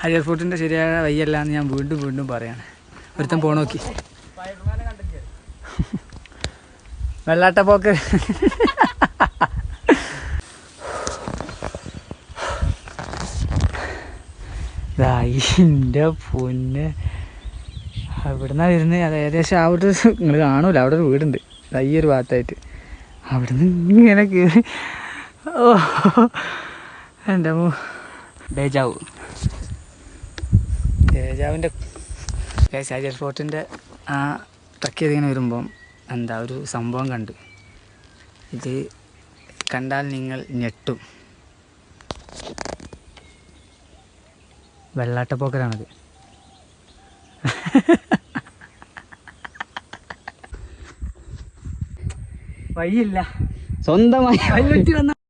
അരിയൽ ഫോർട്ടിൻ്റെ ശരിയായ വയ്യല്ല എന്ന് ഞാൻ വീണ്ടും വീണ്ടും പറയാണ്. ഒരുത്തം പോണോക്കി വെള്ളാട്ടപ്പോക്ക്. എൻ്റെ പൊന്ന് അവിടുന്ന് വരുന്നത്. അത് ഏകദേശം അവിടെ നിങ്ങൾ കാണൂല, അവിടെ ഒരു വീടുണ്ട് ഈ ഒരു ഭാഗത്തായിട്ട്. അവിടുന്ന് ഇങ്ങനെ കയറി ഓ എൻ്റെ ദേജാവിൻ്റെ അരിയൽ ഫോർട്ടിൻ്റെ ആ ട്രക്ക് ചെയ്തിങ്ങനെ വരുമ്പം എന്താ ഒരു സംഭവം കണ്ട്. ഇത് കണ്ടാൽ നിങ്ങൾ ഞെട്ടും. വെള്ളാട്ടപ്പോക്കലാണത്. വഴിയില്ല, സ്വന്തമായി വഴിവെട്ടി വന്ന